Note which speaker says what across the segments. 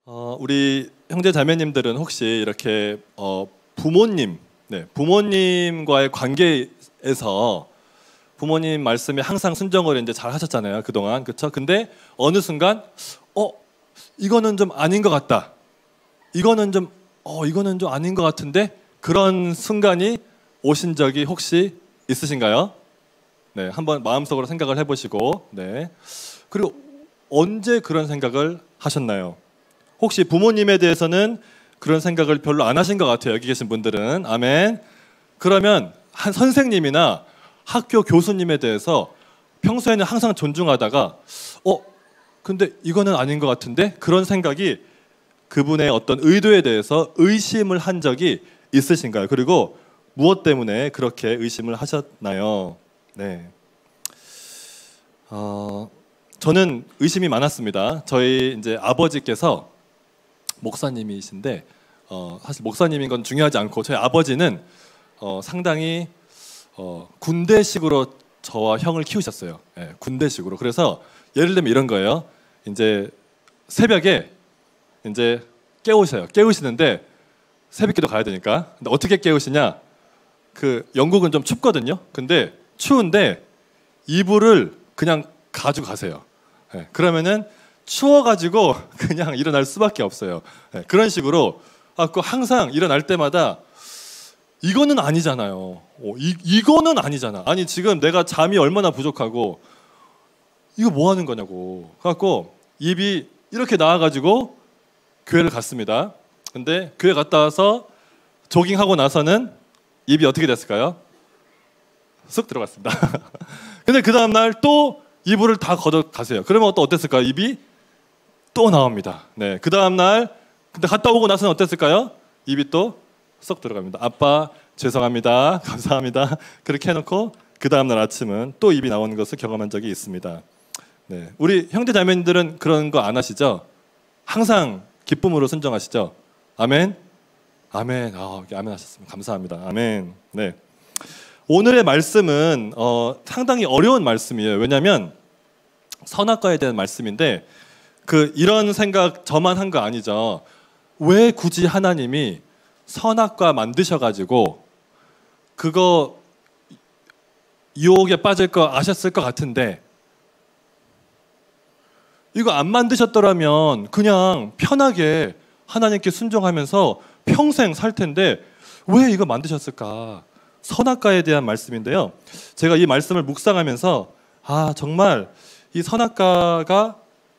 Speaker 1: 우리 형제 자매님들은 혹시 이렇게 부모님과의 관계에서 부모님 말씀에 항상 순종을 이제 잘 하셨잖아요, 그동안. 그렇죠? 근데 어느 순간 이거는 좀 아닌 것 같다. 이거는 좀 아닌 것 같은데, 그런 순간이 오신 적이 혹시 있으신가요? 네, 한번 마음속으로 생각을 해보시고, 네. 그리고 언제 그런 생각을 하셨나요? 혹시 부모님에 대해서는 그런 생각을 별로 안 하신 것 같아요, 여기 계신 분들은. 아멘. 그러면 한 선생님이나 학교 교수님에 대해서 평소에는 항상 존중하다가 근데 이거는 아닌 것 같은데, 그런 생각이 그분의 어떤 의도에 대해서 의심을 한 적이 있으신가요? 그리고 무엇 때문에 그렇게 의심을 하셨나요? 네. 저는 의심이 많았습니다. 저희 이제 아버지께서 목사님이신데, 사실 목사님인 건 중요하지 않고, 저희 아버지는 상당히 군대식으로 저와 형을 키우셨어요. 네, 군대식으로. 그래서 예를 들면 이런 거예요. 이제 새벽에 이제 깨우시는데, 새벽기도 가야 되니까. 근데 어떻게 깨우시냐? 영국은 좀 춥거든요. 근데 추운데 이불을 그냥 가지고 가세요. 네, 그러면은 추워가지고 그냥 일어날 수밖에 없어요. 네, 그런 식으로 항상 일어날 때마다 이거는 아니잖아요. 이거는 아니잖아. 아니, 지금 내가 잠이 얼마나 부족하고 이거 뭐 하는 거냐고. 그래갖고 입이 이렇게 나와가지고 교회를 갔습니다. 근데 교회 갔다 와서 조깅하고 나서는 입이 어떻게 됐을까요? 쑥 들어갔습니다. 근데 그 다음날 또 이불을 다 걷어 가세요. 그러면 또 어땠을까요? 입이 또 나옵니다. 네, 그 다음날 근데 갔다 오고 나서는 어땠을까요? 입이 또 쏙 들어갑니다. 아빠 죄송합니다, 감사합니다, 그렇게 해놓고 그 다음날 아침은 또 입이 나오는 것을 경험한 적이 있습니다. 네, 우리 형제 자매님들은 그런 거 안 하시죠? 항상 기쁨으로 순종하시죠? 아멘. 아멘. 아멘 하셨습니다. 감사합니다. 아멘. 네. 오늘의 말씀은 상당히 어려운 말씀이에요. 왜냐하면 선악과에 대한 말씀인데, 이런 생각 저만 한 거 아니죠. 왜 굳이 하나님이 선악과 만드셔가지고 그거 유혹에 빠질 거 아셨을 것 같은데, 이거 안 만드셨더라면 그냥 편하게 하나님께 순종하면서 평생 살 텐데 왜 이거 만드셨을까? 선악과에 대한 말씀인데요. 제가 이 말씀을 묵상하면서 정말 이 선악과가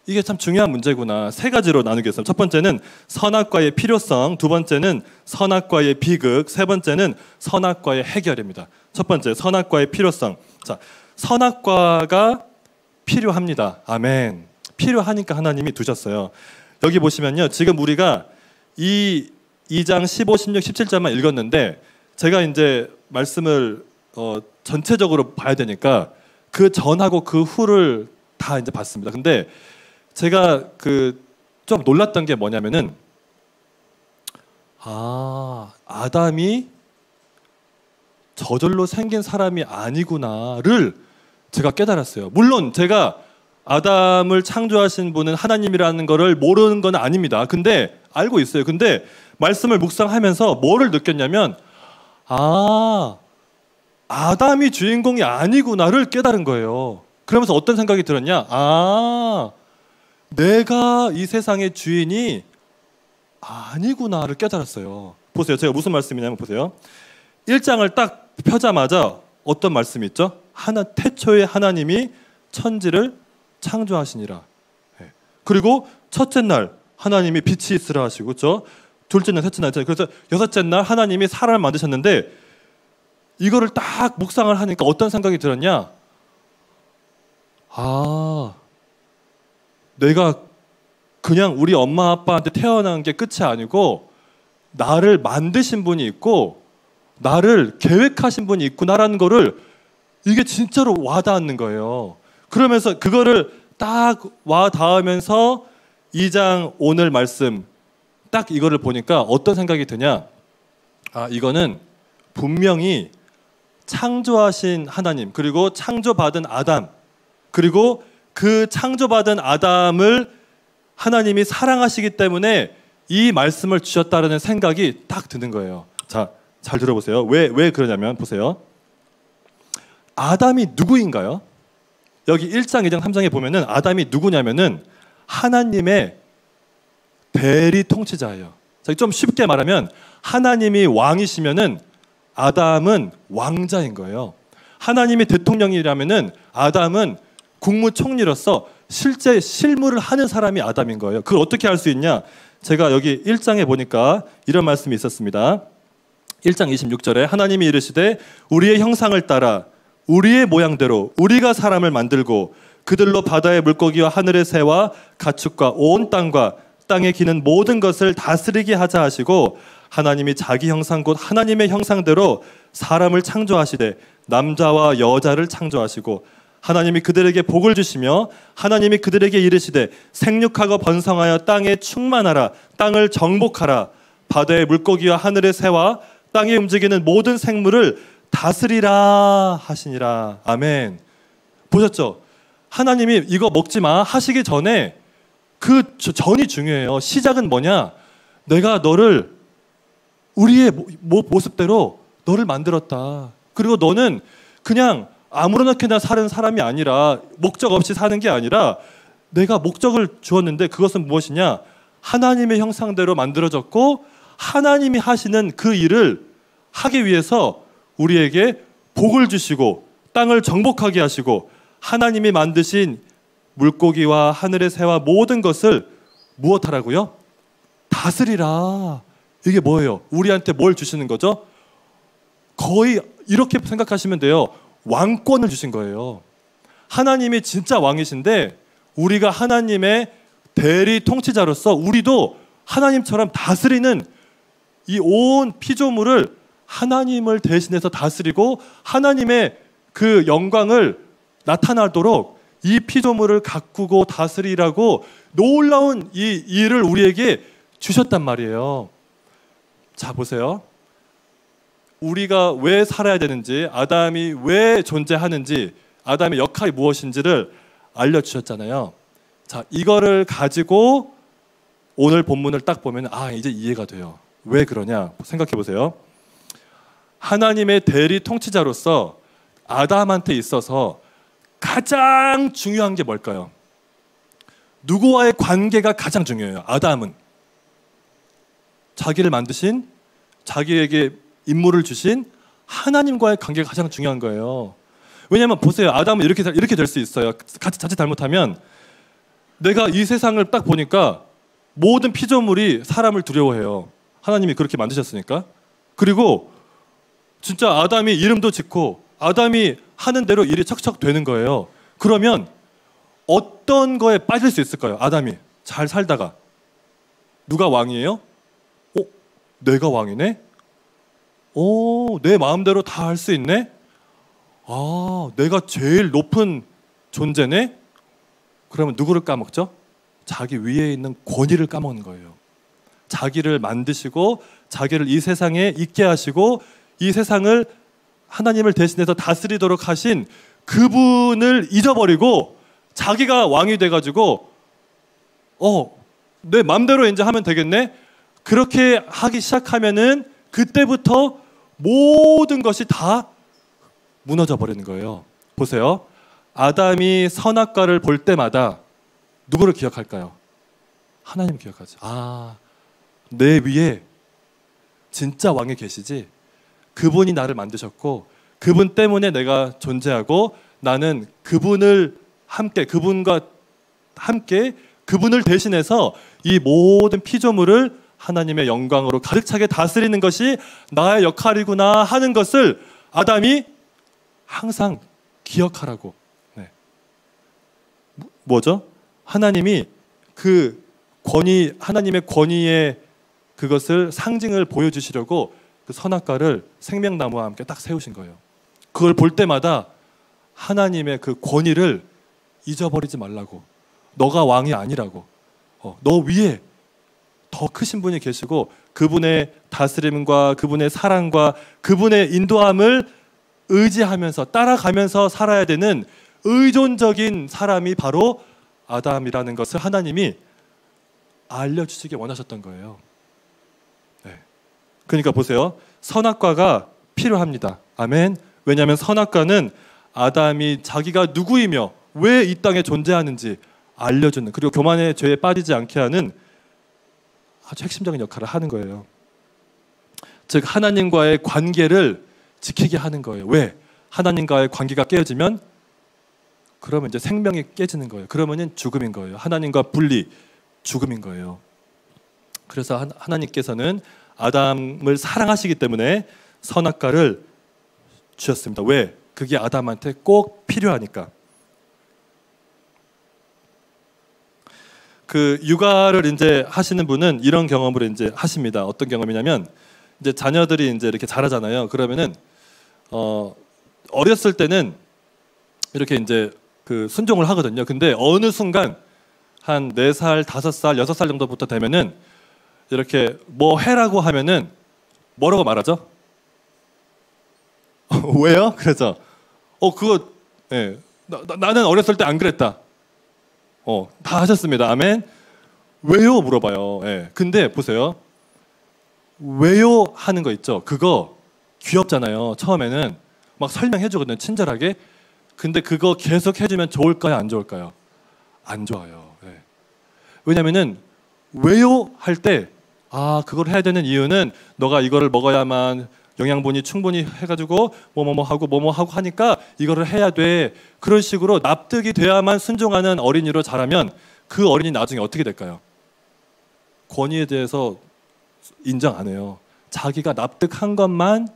Speaker 1: 이게 참 중요한 문제구나. 세 가지로 나누겠습니다. 첫 번째는 선악과의 필요성, 두 번째는 선악과의 비극, 세 번째는 선악과의 해결입니다. 첫 번째, 선악과의 필요성. 자, 선악과가 필요합니다. 아멘. 필요하니까 하나님이 두셨어요. 여기 보시면요, 지금 우리가 이 2장 15, 16, 17절만 읽었는데, 제가 이제 말씀을 전체적으로 봐야 되니까 그 전하고 그 후를 다 이제 봤습니다. 근데 제가 좀 놀랐던 게 뭐냐면은, 아담이 저절로 생긴 사람이 아니구나를 제가 깨달았어요. 물론 제가 아담을 창조하신 분은 하나님이라는 거를 모르는 건 아닙니다. 근데 알고 있어요. 근데 말씀을 묵상하면서 뭐를 느꼈냐면, 아담이 주인공이 아니구나를 깨달은 거예요. 그러면서 어떤 생각이 들었냐? 내가 이 세상의 주인이 아니구나를 깨달았어요. 보세요. 제가 무슨 말씀이냐면, 보세요. 1장을 딱 펴자마자 어떤 말씀이 있죠? 태초에 하나님이 천지를 창조하시니라. 그리고 첫째 날 하나님이 빛이 있으라 하시고, 그렇죠? 둘째 날, 셋째 날, 그래서 여섯째 날 하나님이 사람을 만드셨는데, 이거를 딱 묵상을 하니까 어떤 생각이 들었냐? 내가 그냥 우리 엄마 아빠한테 태어난 게 끝이 아니고 나를 만드신 분이 있고 나를 계획하신 분이 있구나라는 거를, 이게 진짜로 와닿는 거예요. 그러면서 그거를 딱 와닿으면서 2장 오늘 말씀 딱 이거를 보니까 어떤 생각이 드냐? 이거는 분명히 창조하신 하나님, 그리고 창조받은 아담, 그리고 그 창조받은 아담을 하나님이 사랑하시기 때문에 이 말씀을 주셨다는 생각이 딱 드는 거예요. 자, 잘 들어보세요. 왜 그러냐면 보세요. 아담이 누구인가요? 여기 1장, 2장, 3장에 보면은 아담이 누구냐면은 하나님의 대리 통치자예요. 자, 좀 쉽게 말하면 하나님이 왕이시면은 아담은 왕자인 거예요. 하나님이 대통령이라면은 아담은 국무총리로서 실제 실무를 하는 사람이 아담인 거예요. 그걸 어떻게 알 수 있냐? 제가 여기 1장에 보니까 이런 말씀이 있었습니다. 1장 26절에 하나님이 이르시되 우리의 형상을 따라 우리의 모양대로 우리가 사람을 만들고 그들로 바다의 물고기와 하늘의 새와 가축과 온 땅과 땅에 기는 모든 것을 다스리게 하자 하시고 하나님이 자기 형상 곧 하나님의 형상대로 사람을 창조하시되 남자와 여자를 창조하시고 하나님이 그들에게 복을 주시며 하나님이 그들에게 이르시되 생육하고 번성하여 땅에 충만하라 땅을 정복하라 바다의 물고기와 하늘의 새와 땅에 움직이는 모든 생물을 다스리라 하시니라. 아멘. 보셨죠? 하나님이 이거 먹지 마 하시기 전에 그 전이 중요해요. 시작은 뭐냐? 내가 너를 우리의 모습대로 너를 만들었다. 그리고 너는 그냥 아무렇게나 사는 사람이 아니라 목적 없이 사는 게 아니라 내가 목적을 주었는데 그것은 무엇이냐? 하나님의 형상대로 만들어졌고 하나님이 하시는 그 일을 하기 위해서 우리에게 복을 주시고 땅을 정복하게 하시고 하나님이 만드신 물고기와 하늘의 새와 모든 것을 무엇하라고요? 다스리라. 이게 뭐예요? 우리한테 뭘 주시는 거죠? 거의 이렇게 생각하시면 돼요. 왕권을 주신 거예요. 하나님이 진짜 왕이신데 우리가 하나님의 대리 통치자로서 우리도 하나님처럼 다스리는 이 온 피조물을 하나님을 대신해서 다스리고 하나님의 그 영광을 나타나도록 이 피조물을 가꾸고 다스리라고 놀라운 이 일을 우리에게 주셨단 말이에요. 자, 보세요. 우리가 왜 살아야 되는지, 아담이 왜 존재하는지, 아담의 역할이 무엇인지를 알려주셨잖아요. 자, 이거를 가지고 오늘 본문을 딱 보면 이제 이해가 돼요. 왜 그러냐 생각해 보세요. 하나님의 대리 통치자로서 아담한테 있어서 가장 중요한 게 뭘까요? 누구와의 관계가 가장 중요해요. 아담은 자기를 만드신, 자기에게 임무를 주신 하나님과의 관계가 가장 중요한 거예요. 왜냐하면 보세요. 아담은 이렇게 될 수 있어요. 자칫 잘못하면 내가 이 세상을 딱 보니까 모든 피조물이 사람을 두려워해요. 하나님이 그렇게 만드셨으니까. 그리고 진짜 아담이 이름도 짓고 아담이 하는 대로 일이 척척 되는 거예요. 그러면 어떤 거에 빠질 수 있을까요? 아담이 잘 살다가 누가 왕이에요? 내가 왕이네? 내 마음대로 다 할 수 있네? 내가 제일 높은 존재네? 그러면 누구를 까먹죠? 자기 위에 있는 권위를 까먹는 거예요. 자기를 만드시고 자기를 이 세상에 있게 하시고 이 세상을 하나님을 대신해서 다스리도록 하신 그분을 잊어버리고 자기가 왕이 돼가지고 내 맘대로 이제 하면 되겠네? 그렇게 하기 시작하면은 그때부터 모든 것이 다 무너져 버리는 거예요. 보세요. 아담이 선악과를 볼 때마다 누구를 기억할까요? 하나님 기억하죠. 내 위에 진짜 왕이 계시지. 그분이 나를 만드셨고 그분 때문에 내가 존재하고 나는 그분과 함께 그분을 대신해서 이 모든 피조물을 하나님의 영광으로 가득 차게 다스리는 것이 나의 역할이구나 하는 것을 아담이 항상 기억하라고. 네. 뭐죠? 하나님이 그 권위, 하나님의 권위의 그것을 상징을 보여주시려고 그 선악과를 생명나무와 함께 딱 세우신 거예요. 그걸 볼 때마다 하나님의 그 권위를 잊어버리지 말라고. 너가 왕이 아니라고. 너 위에 더 크신 분이 계시고 그분의 다스림과 그분의 사랑과 그분의 인도함을 의지하면서 따라가면서 살아야 되는 의존적인 사람이 바로 아담이라는 것을 하나님이 알려주시기 원하셨던 거예요. 네. 그러니까 보세요. 선악과가 필요합니다. 아멘. 왜냐하면 선악과는 아담이 자기가 누구이며 왜 이 땅에 존재하는지 알려주는, 그리고 교만의 죄에 빠지지 않게 하는 아주 핵심적인 역할을 하는 거예요. 즉 하나님과의 관계를 지키게 하는 거예요. 왜? 하나님과의 관계가 깨어지면 그러면 이제 생명이 깨지는 거예요. 그러면은 죽음인 거예요. 하나님과 분리, 죽음인 거예요. 그래서 하나님께서는 아담을 사랑하시기 때문에 선악과를 주셨습니다. 왜? 그게 아담한테 꼭 필요하니까. 그 육아를 이제 하시는 분은 이런 경험을 이제 하십니다. 어떤 경험이냐면 이제 자녀들이 이제 이렇게 자라잖아요. 그러면은 어렸을 때는 이렇게 이제 그 순종을 하거든요. 근데 어느 순간 한 4살, 5살, 6살 정도부터 되면은 이렇게 뭐 해라고 하면은 뭐라고 말하죠? 왜요? 그래서 그거 예. 나는 어렸을 때 안 그랬다. 다 하셨습니다. 아멘. 왜요? 물어봐요. 예. 근데 보세요. 왜요? 하는 거 있죠. 그거 귀엽잖아요. 처음에는 막 설명해 주거든요. 친절하게. 근데 그거 계속 해주면 좋을까요? 안 좋을까요? 안 좋아요. 예. 왜냐면은 왜요? 할 때 그걸 해야 되는 이유는 너가 이거를 먹어야만 영양분이 충분히 해가지고 뭐뭐 하고 하니까 이거를 해야 돼. 그런 식으로 납득이 돼야만 순종하는 어린이로 자라면 그 어린이 나중에 어떻게 될까요? 권위에 대해서 인정 안 해요. 자기가 납득한 것만,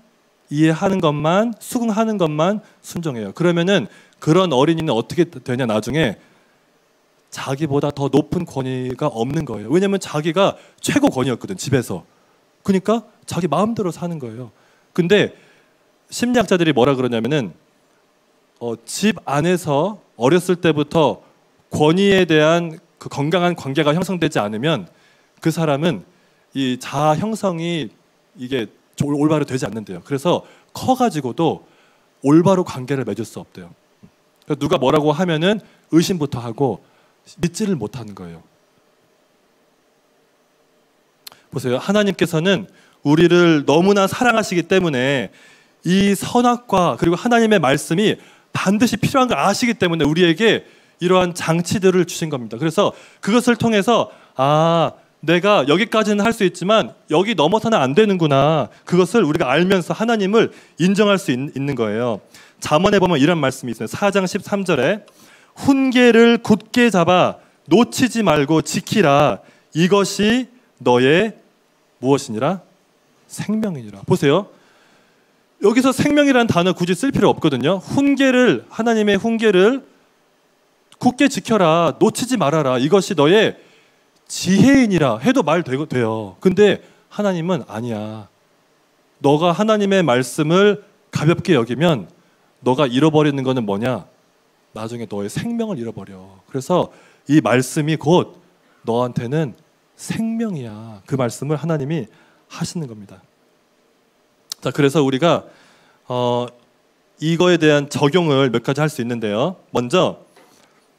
Speaker 1: 이해하는 것만, 수긍하는 것만 순종해요. 그러면은 그런 어린이는 어떻게 되냐? 나중에 자기보다 더 높은 권위가 없는 거예요. 왜냐하면 자기가 최고 권위였거든, 집에서. 그러니까 자기 마음대로 사는 거예요. 근데 심리학자들이 뭐라 그러냐면은 집 안에서 어렸을 때부터 권위에 대한 그 건강한 관계가 형성되지 않으면 그 사람은 이 자아 형성이 이게 올바로 되지 않는데요. 그래서 커가지고도 올바로 관계를 맺을 수 없대요. 누가 뭐라고 하면은 의심부터 하고 믿지를 못하는 거예요. 보세요. 하나님께서는 우리를 너무나 사랑하시기 때문에 이 선악과 그리고 하나님의 말씀이 반드시 필요한 걸 아시기 때문에 우리에게 이러한 장치들을 주신 겁니다. 그래서 그것을 통해서 내가 여기까지는 할 수 있지만 여기 넘어서는 안 되는구나. 그것을 우리가 알면서 하나님을 인정할 수 있는 거예요. 잠언에 보면 이런 말씀이 있어요. 4장 13절에 훈계를 굳게 잡아 놓치지 말고 지키라. 이것이 너의 무엇이니라? 생명이니라. 보세요. 여기서 생명이라는 단어 굳이 쓸 필요 없거든요. 훈계를, 하나님의 훈계를 굳게 지켜라. 놓치지 말아라. 이것이 너의 지혜이니라 해도 말 돼요. 근데 하나님은 아니야. 너가 하나님의 말씀을 가볍게 여기면 너가 잃어버리는 거는 뭐냐? 나중에 너의 생명을 잃어버려. 그래서 이 말씀이 곧 너한테는 생명이야. 그 말씀을 하나님이 하시는 겁니다. 자, 그래서 우리가 이거에 대한 적용을 몇 가지 할 수 있는데요. 먼저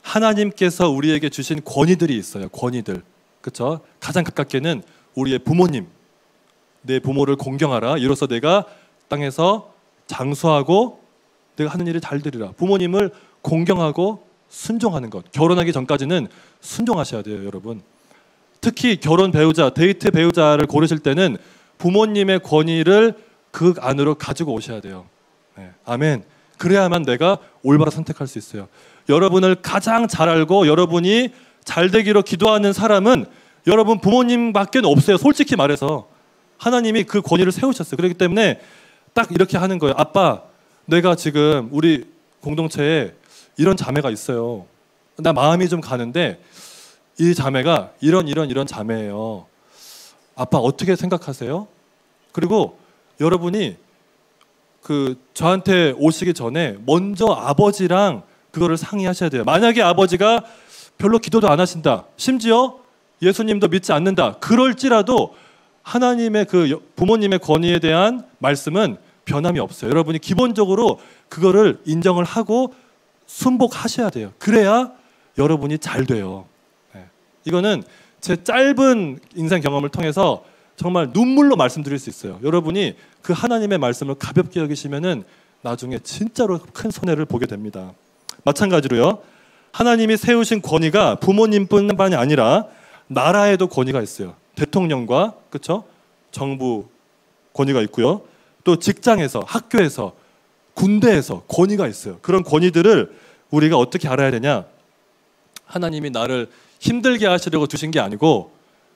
Speaker 1: 하나님께서 우리에게 주신 권위들이 있어요. 권위들. 그렇죠? 가장 가깝게는 우리의 부모님. 내 부모를 공경하라. 이로써 내가 땅에서 장수하고 내가 하는 일을 잘 되리라. 부모님을 공경하고 순종하는 것. 결혼하기 전까지는 순종하셔야 돼요, 여러분. 특히 결혼 배우자, 데이트 배우자를 고르실 때는 부모님의 권위를 그 안으로 가지고 오셔야 돼요. 네. 아멘. 그래야만 내가 올바로 선택할 수 있어요. 여러분을 가장 잘 알고 여러분이 잘 되기로 기도하는 사람은 여러분 부모님밖에 없어요. 솔직히 말해서 하나님이 그 권위를 세우셨어요. 그렇기 때문에 딱 이렇게 하는 거예요. 아빠, 내가 지금 우리 공동체에 이런 자매가 있어요. 나 마음이 좀 가는데 이 자매가 이런 자매예요. 아빠 어떻게 생각하세요? 그리고 여러분이 저한테 오시기 전에 먼저 아버지랑 그거를 상의하셔야 돼요. 만약에 아버지가 별로 기도도 안 하신다. 심지어 예수님도 믿지 않는다. 그럴지라도 하나님의 부모님의 권위에 대한 말씀은 변함이 없어요. 여러분이 기본적으로 그거를 인정을 하고 순복하셔야 돼요. 그래야 여러분이 잘 돼요. 네. 이거는 제 짧은 인생 경험을 통해서 정말 눈물로 말씀드릴 수 있어요. 여러분이 그 하나님의 말씀을 가볍게 여기시면은 나중에 진짜로 큰 손해를 보게 됩니다. 마찬가지로요. 하나님이 세우신 권위가 부모님뿐만이 아니라 나라에도 권위가 있어요. 대통령과 그렇죠? 정부 권위가 있고요. 또 직장에서, 학교에서, 군대에서 권위가 있어요. 그런 권위들을 우리가 어떻게 알아야 되냐? 하나님이 나를 힘들게 하시려고 주신 게 아니고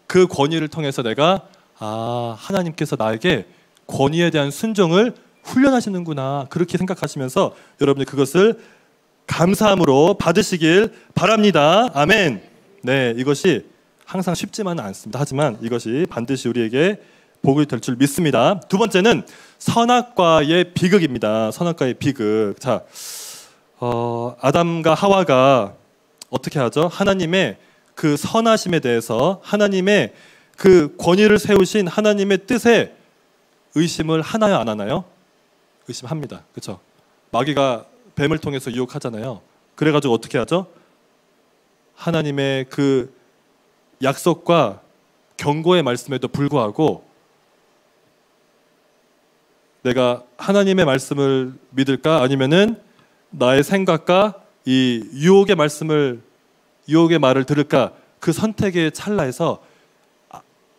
Speaker 1: 그 권위를 통해서 내가 하나님께서 나에게 권위에 대한 순종을 훈련하시는구나, 그렇게 생각하시면서 여러분이 그것을 감사함으로 받으시길 바랍니다. 아멘. 네, 이것이 항상 쉽지만은 않습니다. 하지만 이것이 반드시 우리에게 복이 될 줄 믿습니다. 두 번째는 선악과의 비극입니다. 선악과의 비극. 자, 아담과 하와가 어떻게 하죠? 하나님의 그 선하심에 대해서, 하나님의 그 권위를 세우신 하나님의 뜻에 의심을 하나요, 안 하나요? 의심합니다. 그렇죠? 마귀가 뱀을 통해서 유혹하잖아요. 그래가지고 어떻게 하죠? 하나님의 그 약속과 경고의 말씀에도 불구하고 내가 하나님의 말씀을 믿을까, 아니면은 나의 생각과 이 유혹의 말을 들을까, 그 선택의 찰나에서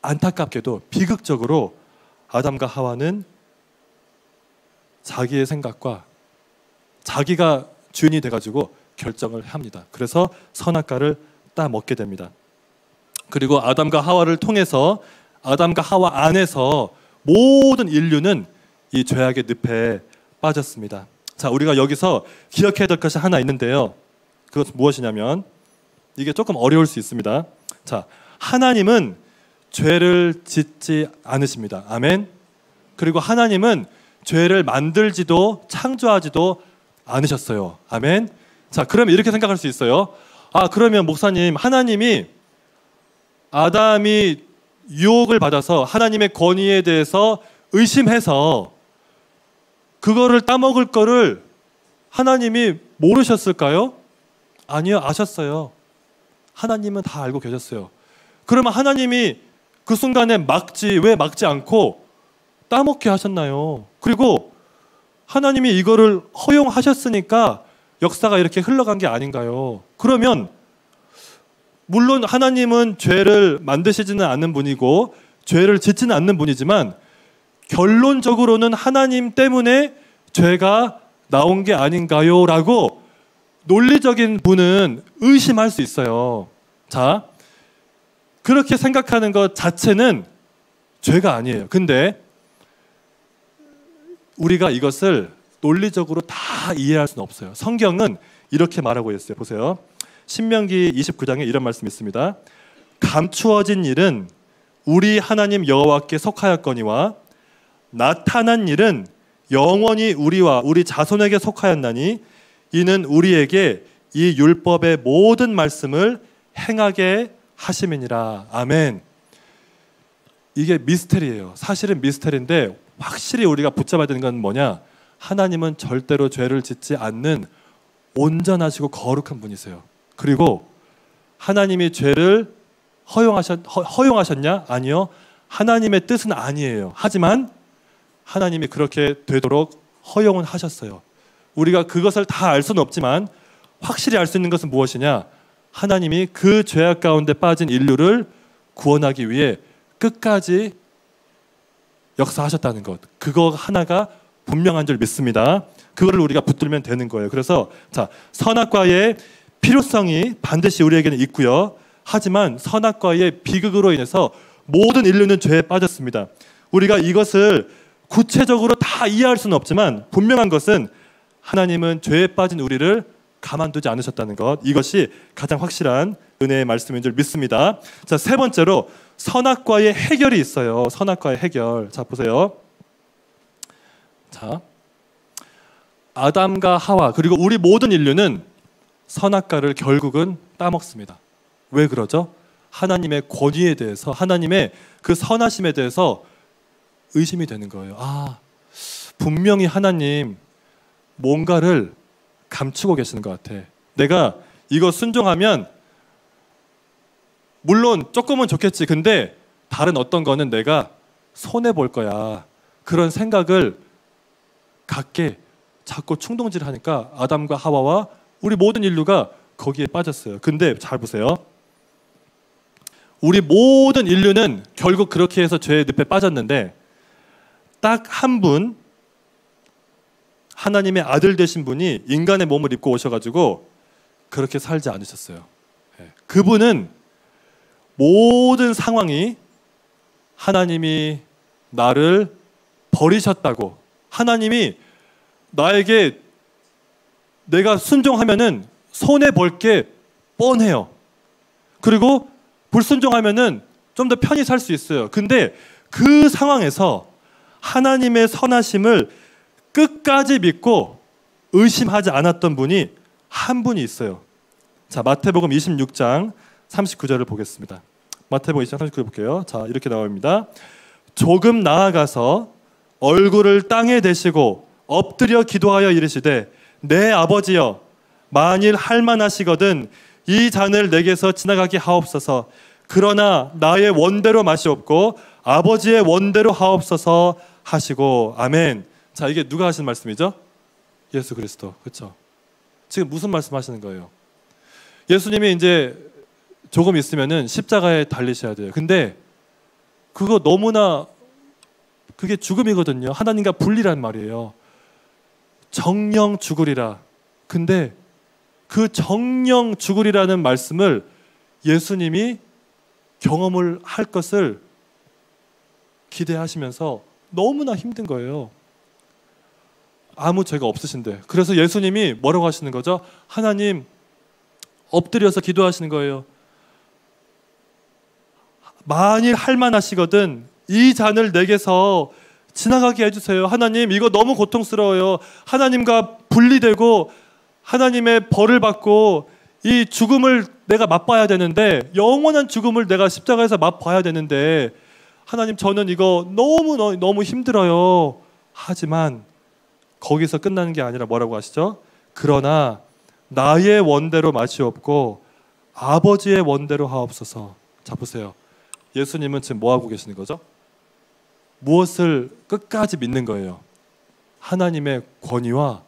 Speaker 1: 안타깝게도 비극적으로 아담과 하와는 자기의 생각과 자기가 주인이 돼가지고 결정을 합니다. 그래서 선악과를 따먹게 됩니다. 그리고 아담과 하와를 통해서, 아담과 하와 안에서 모든 인류는 이 죄악의 늪에 빠졌습니다. 자, 우리가 여기서 기억해야 될 것이 하나 있는데요. 그것은 무엇이냐면, 이게 조금 어려울 수 있습니다. 자, 하나님은 죄를 짓지 않으십니다. 아멘. 그리고 하나님은 죄를 만들지도 창조하지도 않으셨어요. 아멘. 자, 그러면 이렇게 생각할 수 있어요. 그러면 목사님, 하나님이 아담이 유혹을 받아서 하나님의 권위에 대해서 의심해서 그거를 따먹을 거를 하나님이 모르셨을까요? 아니요, 아셨어요. 하나님은 다 알고 계셨어요. 그러면 하나님이 그 순간에 왜 막지 않고 따먹게 하셨나요? 그리고 하나님이 이거를 허용하셨으니까 역사가 이렇게 흘러간 게 아닌가요? 그러면 물론 하나님은 죄를 만드시지는 않는 분이고 죄를 짓지는 않는 분이지만 결론적으로는 하나님 때문에 죄가 나온 게 아닌가요? 라고 논리적인 분은 의심할 수 있어요. 자, 그렇게 생각하는 것 자체는 죄가 아니에요. 근데 우리가 이것을 논리적으로 다 이해할 수는 없어요. 성경은 이렇게 말하고 있어요. 보세요. 신명기 29장에 이런 말씀이 있습니다. 감추어진 일은 우리 하나님 여호와께 속하였거니와 나타난 일은 영원히 우리와 우리 자손에게 속하였나니 이는 우리에게 이 율법의 모든 말씀을 행하게 하심이니라. 아멘. 이게 미스테리예요. 사실은 미스테리인데 확실히 우리가 붙잡아야 되는 건 뭐냐? 하나님은 절대로 죄를 짓지 않는 온전하시고 거룩한 분이세요. 그리고 하나님이 죄를 허용하셨냐? 아니요. 하나님의 뜻은 아니에요. 하지만 하나님이 그렇게 되도록 허용은 하셨어요. 우리가 그것을 다 알 수는 없지만 확실히 알 수 있는 것은 무엇이냐? 하나님이 그 죄악 가운데 빠진 인류를 구원하기 위해 끝까지 역사하셨다는 것, 그거 하나가 분명한 줄 믿습니다. 그거를 우리가 붙들면 되는 거예요. 그래서 자, 선악과의 필요성이 반드시 우리에게는 있고요. 하지만 선악과의 비극으로 인해서 모든 인류는 죄에 빠졌습니다. 우리가 이것을 구체적으로 다 이해할 수는 없지만 분명한 것은 하나님은 죄에 빠진 우리를 가만두지 않으셨다는 것, 이것이 가장 확실한 은혜의 말씀인 줄 믿습니다. 자, 세 번째로 선악과의 해결이 있어요. 선악과의 해결. 자, 보세요. 자, 아담과 하와 그리고 우리 모든 인류는 선악과를 결국은 따먹습니다. 왜 그러죠? 하나님의 권위에 대해서, 하나님의 그 선하심에 대해서 의심이 되는 거예요. 분명히 하나님 뭔가를 감추고 계시는 것 같아. 내가 이거 순종하면 물론 조금은 좋겠지. 근데 다른 어떤 거는 내가 손해 볼 거야. 그런 생각을 갖게 자꾸 충동질을 하니까 아담과 하와와 우리 모든 인류가 거기에 빠졌어요. 근데 잘 보세요. 우리 모든 인류는 결국 그렇게 해서 죄의 늪에 빠졌는데 딱 한 분, 하나님의 아들 되신 분이 인간의 몸을 입고 오셔가지고 그렇게 살지 않으셨어요. 그분은 모든 상황이 하나님이 나를 버리셨다고, 하나님이 나에게 내가 순종하면은 손해 볼 게 뻔해요. 그리고 불순종하면은 좀 더 편히 살 수 있어요. 근데 그 상황에서 하나님의 선하심을 끝까지 믿고 의심하지 않았던 분이 한 분이 있어요. 자, 마태복음 26장 39절을 보겠습니다. 마태복음 26장 39절 볼게요. 자, 이렇게 나옵니다. 조금 나아가서 얼굴을 땅에 대시고 엎드려 기도하여 이르시되 내 아버지여 만일 할만하시거든 이 잔을 내게서 지나가게 하옵소서. 그러나 나의 원대로 마시옵고 아버지의 원대로 하옵소서 하시고. 아멘. 자, 이게 누가 하신 말씀이죠? 예수 그리스도. 그렇죠? 지금 무슨 말씀하시는 거예요? 예수님이 이제 조금 있으면은 십자가에 달리셔야 돼요. 근데 그거 너무나 그게 죽음이거든요. 하나님과 분리란 말이에요. 정령 죽으리라. 근데 그 정령 죽으리라는 말씀을 예수님이 경험을 할 것을 기대하시면서 너무나 힘든 거예요. 아무 죄가 없으신데. 그래서 예수님이 뭐라고 하시는 거죠? 하나님, 엎드려서 기도하시는 거예요. 만일 할만하시거든 이 잔을 내게서 지나가게 해주세요. 하나님, 이거 너무 고통스러워요. 하나님과 분리되고 하나님의 벌을 받고 이 죽음을 내가 맛봐야 되는데, 영원한 죽음을 내가 십자가에서 맛봐야 되는데, 하나님, 저는 이거 너무 힘들어요. 하지만 거기서 끝나는 게 아니라 뭐라고 하시죠? 그러나 나의 원대로 마시옵고 아버지의 원대로 하옵소서. 자, 보세요. 예수님은 지금 뭐 하고 계시는 거죠? 무엇을 끝까지 믿는 거예요? 하나님의 권위와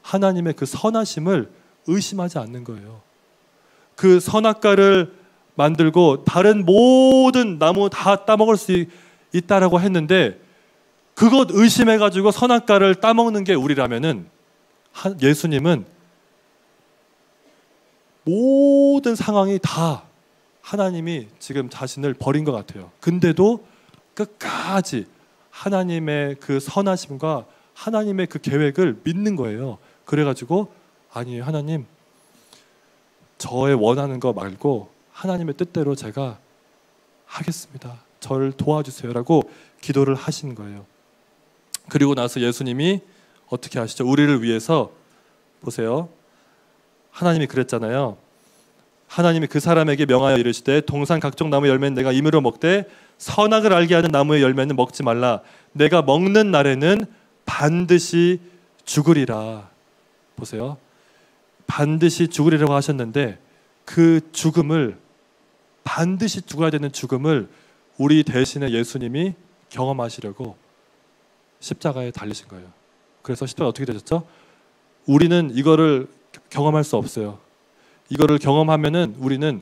Speaker 1: 하나님의 그 선하심을 의심하지 않는 거예요. 그 선악과를 만들고 다른 모든 나무 다 따먹을 수 있다라고 했는데 그것 의심해가지고 선악과를 따먹는 게 우리라면은, 예수님은 모든 상황이 다 하나님이 지금 자신을 버린 것 같아요. 근데도 끝까지 하나님의 그 선하심과 하나님의 그 계획을 믿는 거예요. 그래가지고 아니 하나님, 저의 원하는 거 말고 하나님의 뜻대로 제가 하겠습니다. 저를 도와주세요라고 기도를 하신 거예요. 그리고 나서 예수님이 어떻게 하시죠? 우리를 위해서 보세요. 하나님이 그랬잖아요. 하나님이 그 사람에게 명하여 이르시되 동산 각종 나무 열매는 내가 임의로 먹되 선악을 알게 하는 나무의 열매는 먹지 말라. 내가 먹는 날에는 반드시 죽으리라. 보세요. 반드시 죽으리라고 하셨는데 그 죽음을, 반드시 죽어야 되는 죽음을 우리 대신에 예수님이 경험하시려고 십자가에 달리신 거예요. 그래서 십자가 어떻게 되셨죠? 우리는 이거를 경험할 수 없어요. 이거를 경험하면은 우리는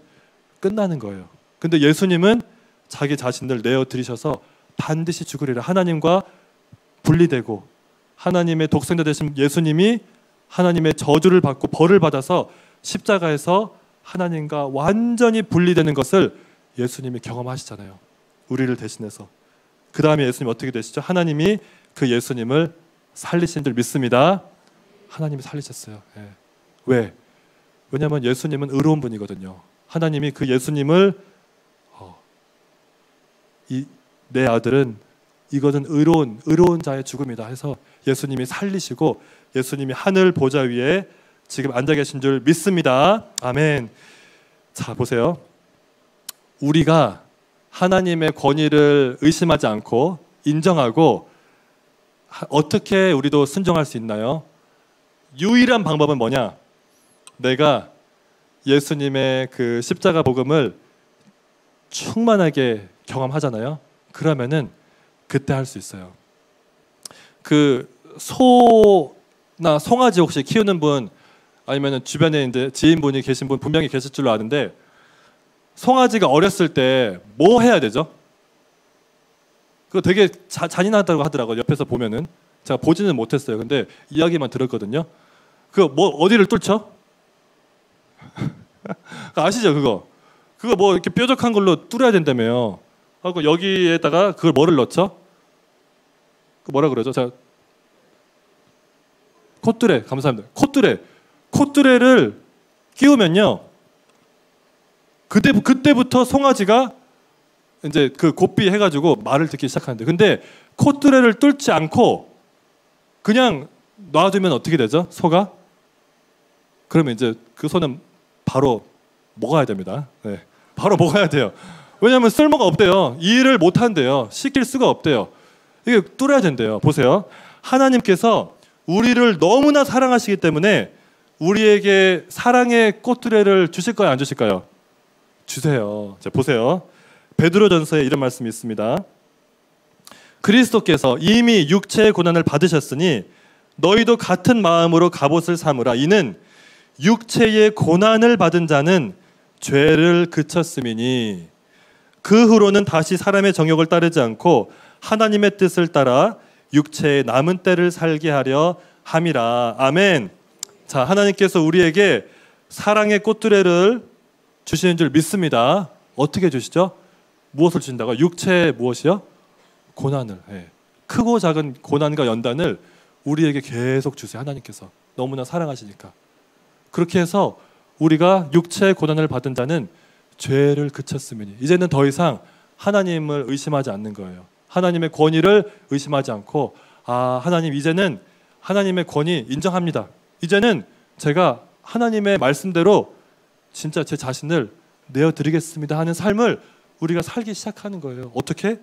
Speaker 1: 끝나는 거예요. 근데 예수님은 자기 자신을 내어 드리셔서 반드시 죽으리라. 하나님과 분리되고 하나님의 독생자 되신 예수님이 하나님의 저주를 받고 벌을 받아서 십자가에서 하나님과 완전히 분리되는 것을 예수님이 경험하시잖아요. 우리를 대신해서. 그 다음에 예수님 어떻게 되시죠? 하나님이 그 예수님을 살리신 줄 믿습니다. 하나님이 살리셨어요. 예. 왜? 왜냐하면 예수님은 의로운 분이거든요. 하나님이 그 예수님을 내 아들은 이것은 의로운 자의 죽음이다 해서 예수님이 살리시고 예수님이 하늘 보좌 위에 지금 앉아 계신 줄 믿습니다. 아멘. 자, 보세요. 우리가 하나님의 권위를 의심하지 않고 인정하고 어떻게 우리도 순종할 수 있나요? 유일한 방법은 뭐냐? 내가 예수님의 그 십자가 복음을 충만하게 경험하잖아요. 그러면은 그때 할 수 있어요. 그 소나 송아지 혹시 키우는 분 아니면 주변에 이제 지인분이 계신 분 분명히 계실 줄로 아는데, 송아지가 어렸을 때 뭐 해야 되죠? 그거 되게 잔인하다고 하더라고요. 옆에서 보면은. 제가 보지는 못했어요. 근데 이야기만 들었거든요. 그거 뭐 어디를 뚫죠? 아시죠 그거? 그거 뭐 이렇게 뾰족한 걸로 뚫어야 된다며요. 하고 여기에다가 그걸 뭐를 넣죠? 그 뭐라 그러죠? 자, 콧뚜레. 감사합니다. 콧뚜레를 끼우면요, 그때부터 송아지가 이제 그 고삐 해가지고 말을 듣기 시작하는데, 근데 콧뚜레를 뚫지 않고 그냥 놔두면 어떻게 되죠? 소가? 그러면 이제 그 소는 바로 먹어야 됩니다. 네, 바로 먹어야 돼요. 왜냐하면 쓸모가 없대요. 일을 못 한대요. 시킬 수가 없대요. 이게 뚫어야 된대요. 보세요. 하나님께서 우리를 너무나 사랑하시기 때문에 우리에게 사랑의 꽃두레를 주실 거예요, 안 주실까요? 주세요. 자, 보세요. 베드로전서에 이런 말씀이 있습니다. 그리스도께서 이미 육체의 고난을 받으셨으니 너희도 같은 마음으로 갑옷을 삼으라. 이는 육체의 고난을 받은 자는 죄를 그쳤음이니 그 후로는 다시 사람의 정욕을 따르지 않고 하나님의 뜻을 따라 육체의 남은 때를 살게 하려 함이라. 아멘. 자, 하나님께서 우리에게 사랑의 꽃두레를 주시는 줄 믿습니다. 어떻게 주시죠? 무엇을 주신다고? 육체의 무엇이요? 고난을. 예. 크고 작은 고난과 연단을 우리에게 계속 주세요. 하나님께서 너무나 사랑하시니까. 그렇게 해서 우리가 육체의 고난을 받은 자는 죄를 그쳤으니 이제는 더 이상 하나님을 의심하지 않는 거예요. 하나님의 권위를 의심하지 않고, 아, 하나님 이제는 하나님의 권위 인정합니다. 이제는 제가 하나님의 말씀대로 진짜 제 자신을 내어드리겠습니다 하는 삶을 우리가 살기 시작하는 거예요. 어떻게?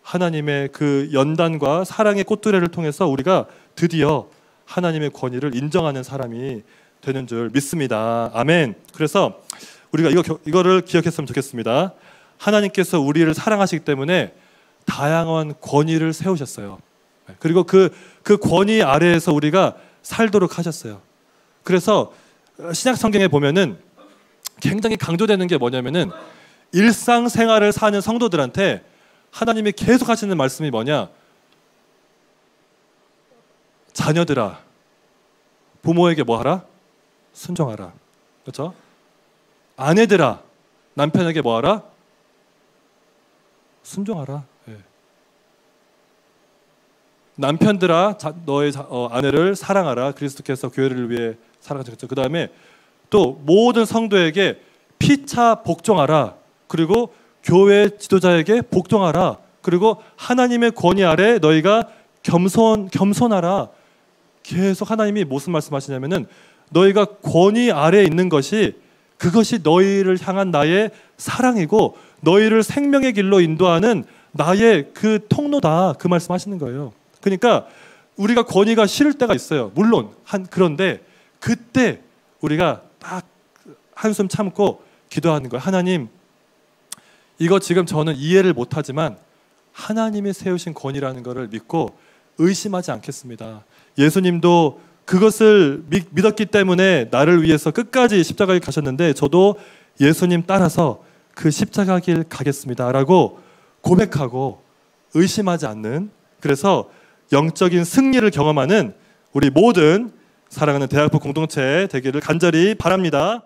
Speaker 1: 하나님의 그 연단과 사랑의 꽃두레를 통해서 우리가 드디어 하나님의 권위를 인정하는 사람이 되는 줄 믿습니다. 아멘. 그래서 우리가 이거를 기억했으면 좋겠습니다. 하나님께서 우리를 사랑하시기 때문에 다양한 권위를 세우셨어요. 그리고 그 권위 아래에서 우리가 살도록 하셨어요. 그래서 신약 성경에 보면은 굉장히 강조되는 게 뭐냐면은 일상생활을 사는 성도들한테 하나님이 계속 하시는 말씀이 뭐냐? 자녀들아, 부모에게 뭐 하라? 순종하라. 그렇죠? 아내들아, 남편에게 뭐 하라? 순종하라. 예. 남편들아, 너의 아내를 사랑하라. 그리스도께서 교회를 위해 사랑하셨죠. 그 다음에 또 모든 성도에게 피차 복종하라. 그리고 교회 지도자에게 복종하라. 그리고 하나님의 권위 아래 너희가 겸손하라. 계속 하나님이 무슨 말씀하시냐면은 너희가 권위 아래에 있는 것이, 그것이 너희를 향한 나의 사랑이고 너희를 생명의 길로 인도하는 나의 그 통로다. 그 말씀하시는 거예요. 그러니까 우리가 권위가 싫을 때가 있어요. 물론 그런데 그때 우리가 딱 한숨 참고 기도하는 거예요. 하나님, 이거 지금 저는 이해를 못하지만 하나님이 세우신 권위라는 것을 믿고 의심하지 않겠습니다. 예수님도 그것을 믿었기 때문에 나를 위해서 끝까지 십자가에 가셨는데 저도 예수님 따라서 그 십자가 길 가겠습니다 라고 고백하고 의심하지 않는, 그래서 영적인 승리를 경험하는 우리 모든 사랑하는 대학부 공동체 되기를 간절히 바랍니다.